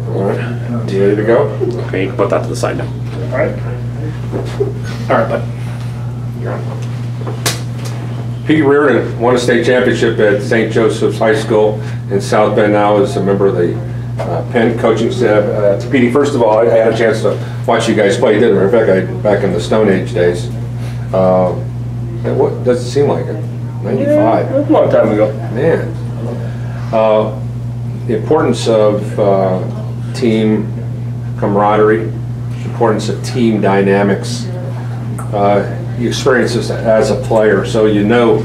All right. You ready to go? Okay, you can put that to the side now. All right. All right, bud. You're on. Pete Riordan won a state championship at St. Joseph's High School in South Bend. Now is a member of the Penn coaching staff. Petey, first of all, I had a chance to watch you guys play, didn't I? In fact, back in the Stone Age days. What does it seem like it? 95. Yeah, a long time ago. Man. The importance of team camaraderie, importance of team dynamics. You experience this as a player, so you know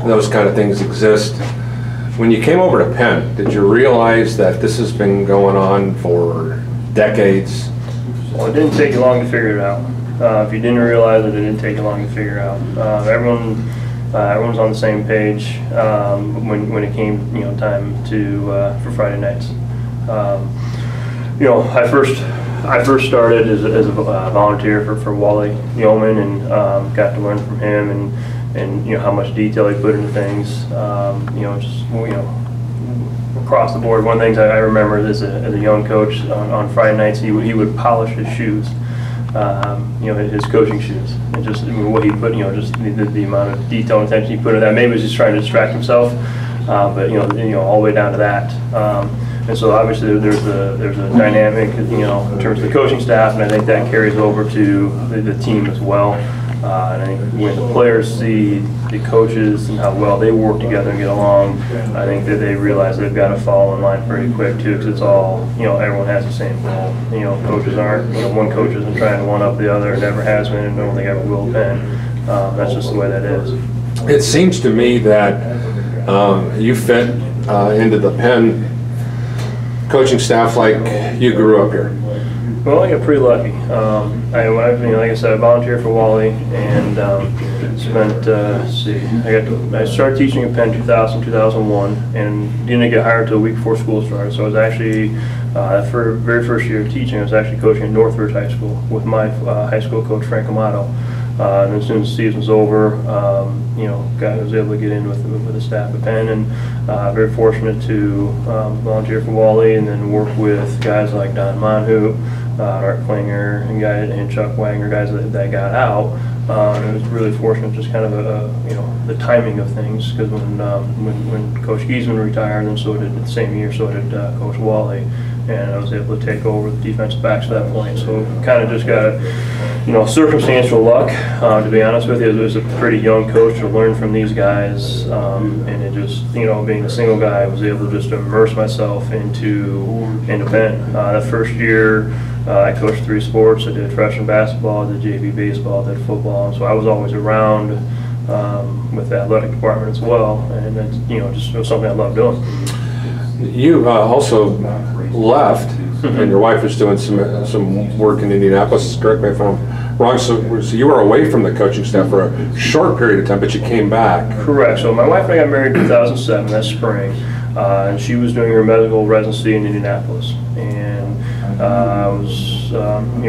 those kind of things exist. When you came over to Penn, did you realize that this has been going on for decades? Well, it didn't take you long to figure it out. If you didn't realize it, it didn't take you long to figure it out. Everyone's on the same page when it came, time to for Friday nights. I first started as a volunteer for Wally Oman, and got to learn from him and how much detail he put into things. Across the board. One of the things I remember as a young coach on Friday nights, he would polish his shoes. His coaching shoes, and just what he put, just the amount of detail and attention he put in that. Maybe he was just trying to distract himself, but all the way down to that. And so obviously there's a dynamic, in terms of the coaching staff, and I think that carries over to the team as well. And I think when the players see the coaches and how well they work together and get along, I think that they realize they've got to fall in line pretty quick too, because it's all, everyone has the same goal. Coaches aren't, one coach isn't trying to one up the other, never has been, and don't think ever will Penn. That's just the way that is. It seems to me that you fit into the Penn coaching staff like you grew up here. Well, I got pretty lucky. Like I said, I volunteered for Wally, and spent. I started teaching at Penn 2000, 2001, and didn't get hired until a week before school started. So I was actually, for very first year of teaching, I was actually coaching at Northridge High School with my high school coach Frank Amato. And as soon as the season was over, I was able to get in with the staff at Penn, and very fortunate to volunteer for Wally, and then work with guys like Don Monhoop, Art Klinger, and Chuck Wagner, guys that got out. And it was really fortunate, just kind of the timing of things, because when Coach Giesman retired, and so did the same year, so did Coach Wally, and I was able to take over the defensive backs at that point. So kind of just got circumstantial luck, to be honest with you. It was a pretty young coach to learn from these guys, and it just, being a single guy, I was able to just immerse myself into Penn. That first year, I coached 3 sports. I did freshman basketball, I did JV baseball, I did football, and so I was always around with the athletic department as well, and that's, just was something I loved doing. You also left, and your wife was doing some work in Indianapolis. Correct me if I'm wrong. So you were away from the coaching staff for a short period of time, but you came back. Correct. So my wife and I got married in 2007. That spring, and she was doing her medical residency in Indianapolis. And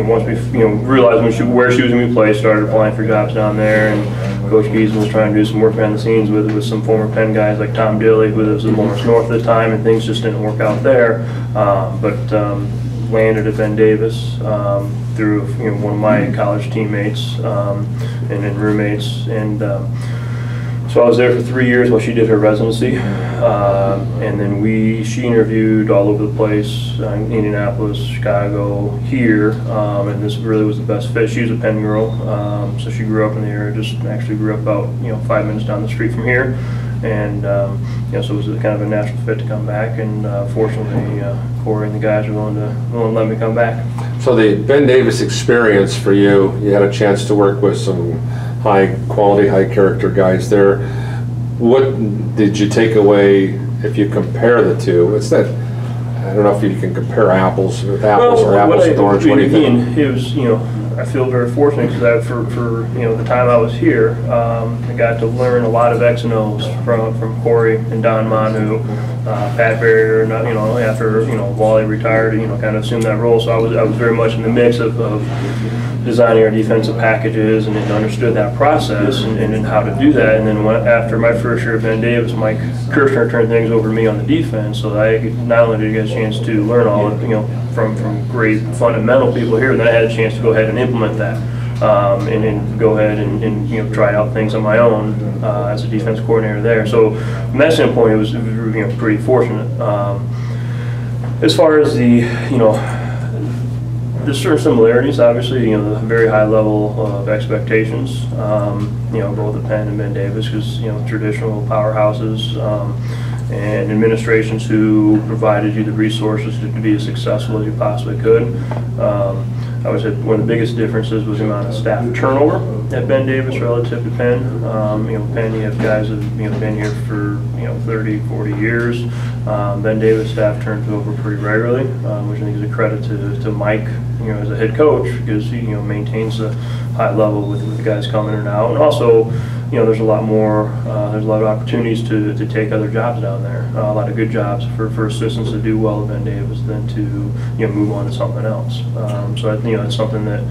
once we realized where she was going to be placed, started applying for jobs down there, and Coach Giesman was trying to do some work behind the scenes with some former Penn guys like Tom Dilly, who was in Lawrence North at the time, and things just didn't work out there. But landed at Ben Davis through one of my college teammates and roommates, and so I was there for 3 years while she did her residency, and then she interviewed all over the place, Indianapolis, Chicago, here, and this really was the best fit. She was a Penn girl, so she grew up in the area, just actually grew up about 5 minutes down the street from here, and so it was kind of a natural fit to come back, and fortunately Corey and the guys were willing to let me come back. So the Ben Davis experience for you, you had a chance to work with some high quality, high character guys there. What did you take away if you compare the two? It's that, I don't know if you can compare apples with apples or apples with orange. What do you think? It was, I feel very fortunate because for the time I was here, I got to learn a lot of X and O's from Corey and Don Manu, Pat Barrier, after Wally retired, kind of assumed that role. So I was very much in the mix of designing our defensive packages and understood that process and how to do that. And then after my first year at Ben Davis, Mike Kirshner turned things over to me on the defense. So I not only did I get a chance to learn all of from great fundamental people here, then I had a chance to go ahead and implement that. And then go ahead and try out things on my own as a defense coordinator there. So from that standpoint, it was pretty fortunate. As far as there's certain similarities, obviously, the very high level of expectations, both at Penn and Ben Davis, because, traditional powerhouses and administrations who provided you the resources to be as successful as you possibly could. I would say one of the biggest differences was the amount of staff turnover at Ben Davis relative to Penn. Penn, you have guys that have been here for 30, 40 years. Ben Davis staff turns over pretty regularly, which I think is a credit to Mike, as a head coach, because he maintains a high level with the guys coming in and out, and also there's a lot of opportunities to take other jobs down there, a lot of good jobs for assistants to do well at Ben Davis than to move on to something else. So I think it's something that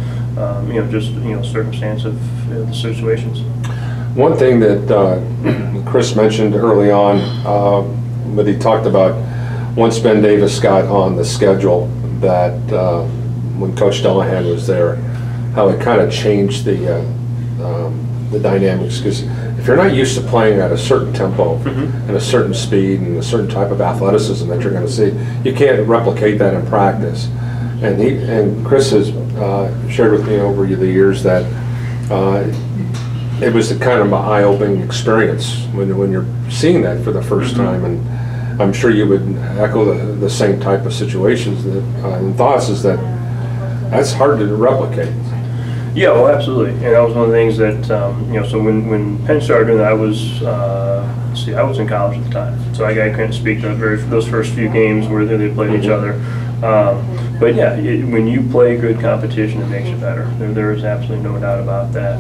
just circumstance of the situations. One thing that Chris mentioned early on, but he talked about once Ben Davis got on the schedule, that when Coach Delahan was there, how it kind of changed the dynamics, because if you're not used to playing at a certain tempo and a certain speed and a certain type of athleticism that you're going to see, you can't replicate that in practice. And Chris has shared with me over the years that it was a kind of an eye-opening experience when you're seeing that for the first time, and I'm sure you would echo the same type of situations and thoughts, is that's hard to replicate. Yeah, well, absolutely, and that was one of the things that so when Penn started doing that, I was I was in college at the time, so I couldn't speak to those first few games where they played each other. But yeah, when you play good competition, it makes you better. There is absolutely no doubt about that.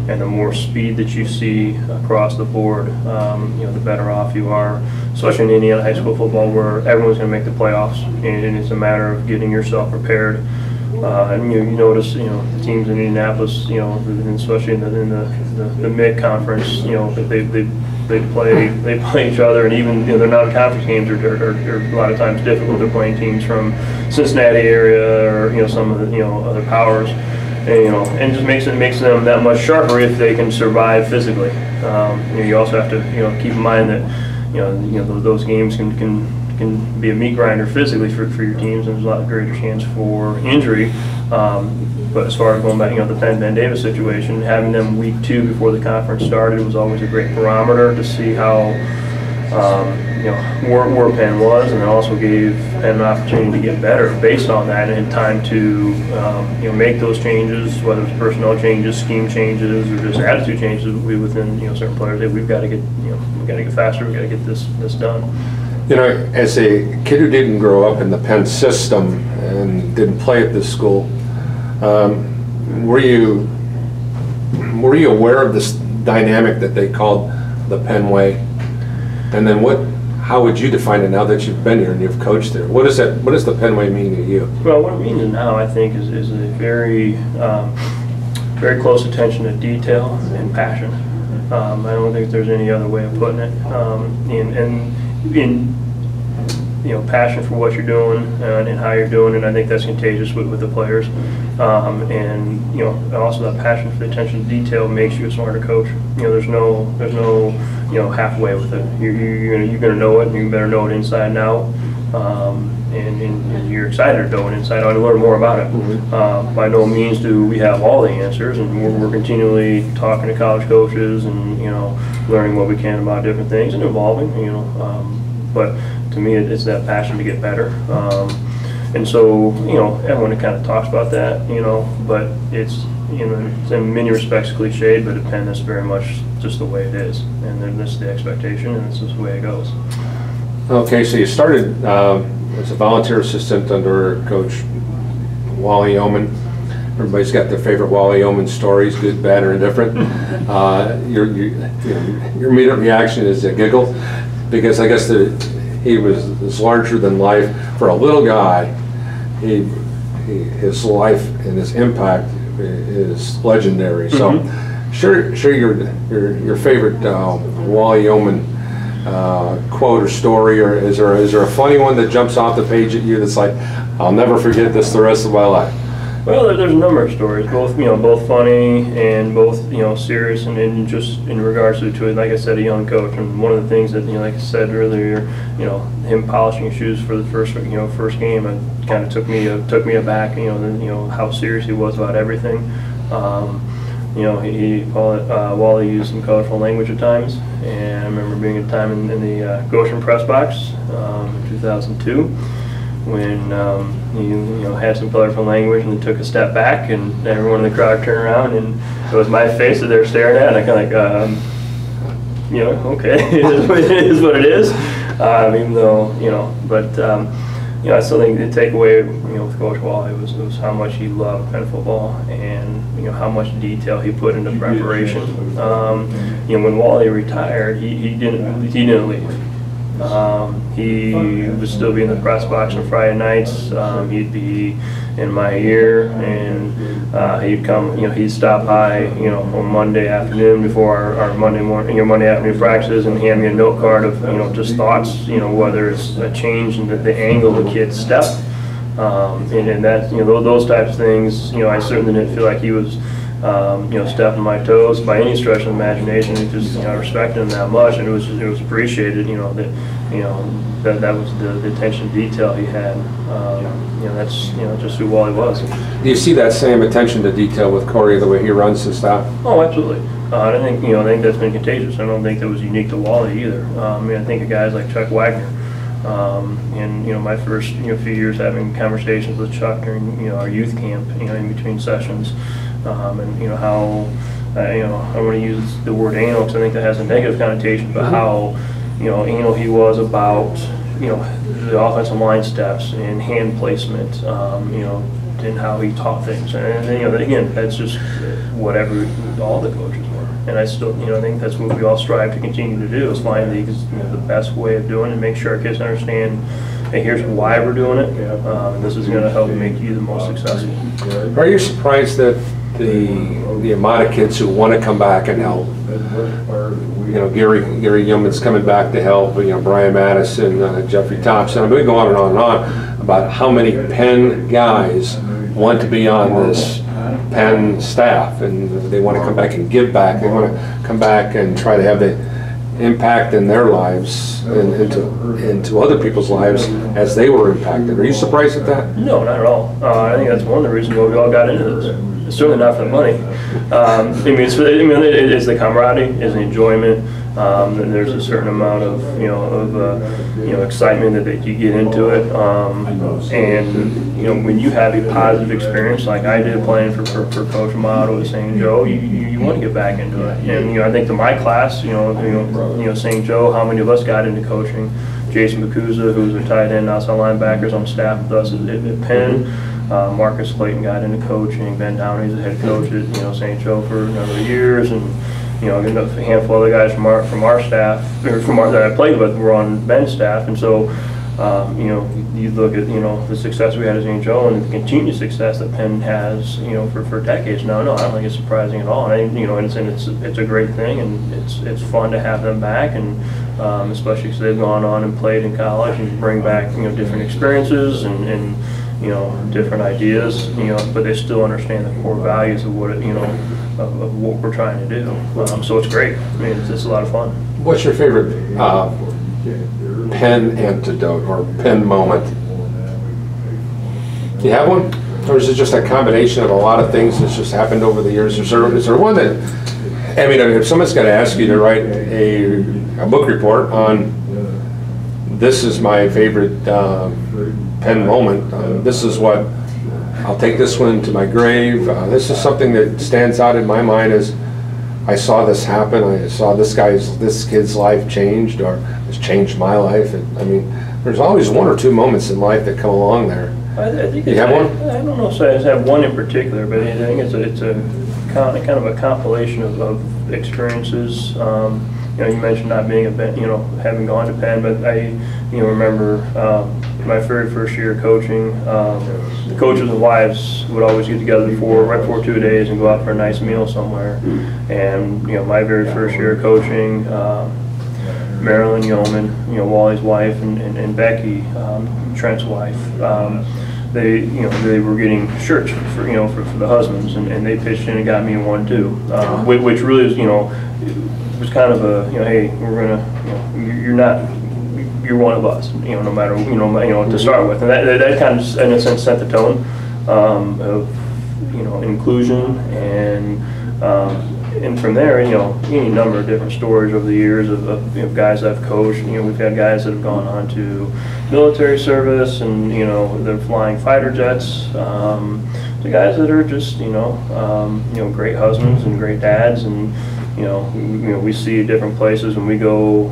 And the more speed that you see across the board, the better off you are. Especially in Indiana high school football, where everyone's going to make the playoffs, and it's a matter of getting yourself prepared. And you notice, the teams in Indianapolis, especially in the mid conference, they play each other, and even their non-conference games are a lot of times difficult. They're playing teams from Cincinnati area or some of the other powers, and just makes them that much sharper if they can survive physically. You also have to keep in mind that those games can be a meat grinder physically for your teams, and there's a lot greater chance for injury. But as far as going back, the Ben Davis situation, having them week 2 before the conference started was always a great barometer to see how where Penn was, and it also gave Penn an opportunity to get better based on that, and time to make those changes, whether it's personnel changes, scheme changes, or just attitude changes within certain players. That we've got to get faster. We've got to get this done. As a kid who didn't grow up in the Penn system and didn't play at this school, were you aware of this dynamic that they called the Penn Way? And then how would you define it now that you've been here and you've coached there? What does the Penn Way mean to you? Well, what it means now, I think, is a very very close attention to detail and passion. I don't think there's any other way of putting it. In passion for what you're doing and how you're doing, and I think that's contagious with the players. And also that passion for the attention to detail makes you a smarter coach. There's no halfway with it. You're gonna know it, and you better know it inside and out. And you're excited to know it inside out and learn more about it. By no means do we have all the answers, and we're continually talking to college coaches and learning what we can about different things and evolving. But to me, it's that passion to get better. And so, everyone kind of talks about that, but it's, it's in many respects cliched, but at Penn, that's very much just the way it is. And then this is the expectation, and this is the way it goes. Okay, so you started as a volunteer assistant under Coach Wally Oman. Everybody's got their favorite Wally Oman stories, good, bad, or indifferent. Your immediate reaction is a giggle. because I guess he was larger than life for a little guy. His life and his impact is legendary. So, share your favorite Wally Oman quote or story, or is there a funny one that jumps off the page at you that's like, I'll never forget this the rest of my life? Well, there's a number of stories, both funny and both serious, and just in regards to like I said, a young coach. And one of the things that like I said earlier, him polishing shoes for the first game, it kind of took me aback. How serious he was about everything. Wally used some colorful language at times, and I remember being a time in the Goshen press box in 2002. When he had some colorful language and then took a step back, and everyone in the crowd turned around, and it was my face that they were staring at, and I kind of like, okay, it is what it is. Even though, I still think the takeaway, with Coach Wally was how much he loved Penn football, and how much detail he put into preparation. When Wally retired, he didn't leave. He would still be in the press box on Friday nights. He'd be in my ear, and he'd come. He'd stop by, on Monday afternoon before our Monday morning, Monday afternoon practices, and hand me a note card of just thoughts. Whether it's a change in the angle of the kid's step, and that those types of things. I certainly didn't feel like he was. Stepping my toes by any stretch of the imagination. Just I respected him that much, and it was appreciated. That was the attention to detail he had. That's just who Wally was. Do you see that same attention to detail with Corey, the way he runs his staff? Oh, absolutely. I think that's been contagious. I don't think that was unique to Wally either. I think of guys like Chuck Wagner. And my first few years having conversations with Chuck during our youth camp, in between sessions. And how I want to use the word anal because I think that has a negative connotation, but how anal he was about the offensive line steps and hand placement, and how he taught things, and again, that's just whatever all the coaches were, and I still I think that's what we all strive to continue to do, is find the best way of doing it and make sure our kids understand. Hey, here's why we're doing it, and this is going to help make you the most successful. Are you surprised that the amount of kids who want to come back and help? Gary Yeoman's coming back to help. Brian Madison, Jeffrey Thompson. I'm going to go on and on and on about how many Penn guys want to be on this Penn staff, and they want to come back and give back. They want to come back and try to have the impact in their lives and into other people's lives as they were impacted. Are you surprised at that? No, not at all. I think that's one of the reasons why we all got into this. It's certainly not for the money. It's the camaraderie, it's the enjoyment. And there's a certain amount of excitement that you get into it. And when you have a positive experience like I did playing for Coach Amato at St. Joe, you want to get back into it. And I think to my class, St. Joe, how many of us got into coaching? Jason Bakuza, who's a tight end, outside linebackers on staff with us at Penn. Marcus Clayton got into coaching. Ben Downey's the head coach at St. Joe for a number of years, and a handful of other guys from our staff, or that I played with, were on Ben's staff, and so you look at the success we had at St. Joe and the continued success that Penn has for decades now. No, I don't think it's surprising at all. And it's a great thing, and it's fun to have them back, and especially because they've gone on and played in college and bring back different experiences and different ideas, but they still understand the core values of what of what we're trying to do. So it's great. It's a lot of fun. What's your favorite Penn antidote or Penn moment? Do you have one? Or is it just a combination of a lot of things that's just happened over the years? Is there one that, if someone's going to ask you to write a book report on this is my favorite Penn moment, this is what, I'll take this one to my grave, this is something that stands out in my mind as I saw this happen, I saw this kid's life changed, or it's changed my life. There's always one or two moments in life that come along there. I think you have one? I don't know if I have one in particular, but I think it's a kind of a compilation of experiences. you mentioned not being a Penn, having gone to Penn, but I, remember my very first year coaching. The coaches and wives would always get together right before 2 days and go out for a nice meal somewhere. And my very first year of coaching, Marilyn Yeoman, Wally's wife, and Becky, Trent's wife. They were getting shirts for the husbands, and they pitched in and got me one too, which really is, was kind of a, hey, we're gonna, you're one of us, no matter, to start with, and that kind of, in a sense, set the tone of, inclusion, and from there, any number of different stories over the years of guys I've coached. We've had guys that have gone on to military service, and they're flying fighter jets. The guys that are just great husbands and great dads, and we see different places when we go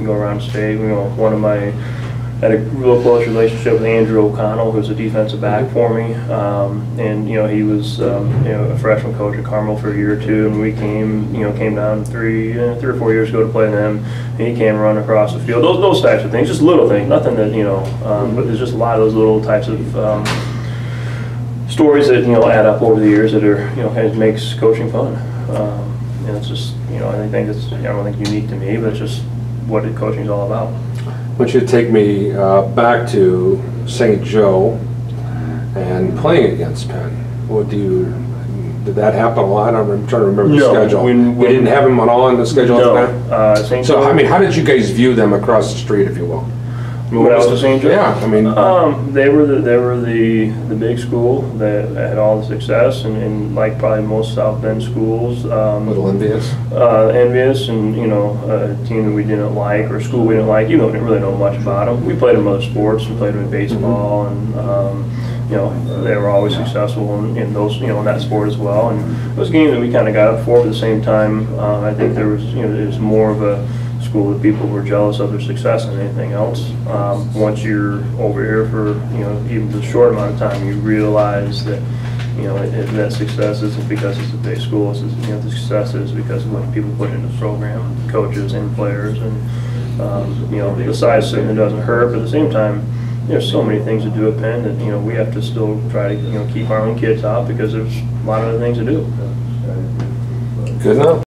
around state. I had a real close relationship with Andrew O'Connell, who's a defensive back for me, and he was a freshman coach at Carmel for a year or two, and we came down three or 4 years ago to play them, and he came running across the field. Those types of things, just little things, nothing that but there's just a lot of those little types of stories that add up over the years that are kind of makes coaching fun. And it's just I think it's I don't think unique to me, but it's just what coaching is all about. I want you to take me back to St. Joe and playing against Penn. Did that happen a lot? I'm trying to remember the schedule. We didn't have them at all on the schedule at the time? St. So, Joe, I mean, how did you guys view them across the street, if you will? When I was at St. Joe? Yeah, I mean... they were the big school that had all the success, and like probably most South Bend schools. A little envious? Envious, and a team that we didn't like, or a school we didn't like. We didn't really know much about them. We played them in other sports. We played them in baseball, and they were always successful in those, in that sport as well. And it was a game that we kind of got up for, but at the same time, I think there was more of a school that people were jealous of their success than anything else. Once you're over here for even the short amount of time, you realize that that success isn't because it's a big school. It's the success is because of what people put into the program, coaches and players, and the size certainly doesn't hurt, but at the same time, there's so many things to do at Penn that we have to still try to keep our own kids out, because there's a lot of other things to do. Good enough.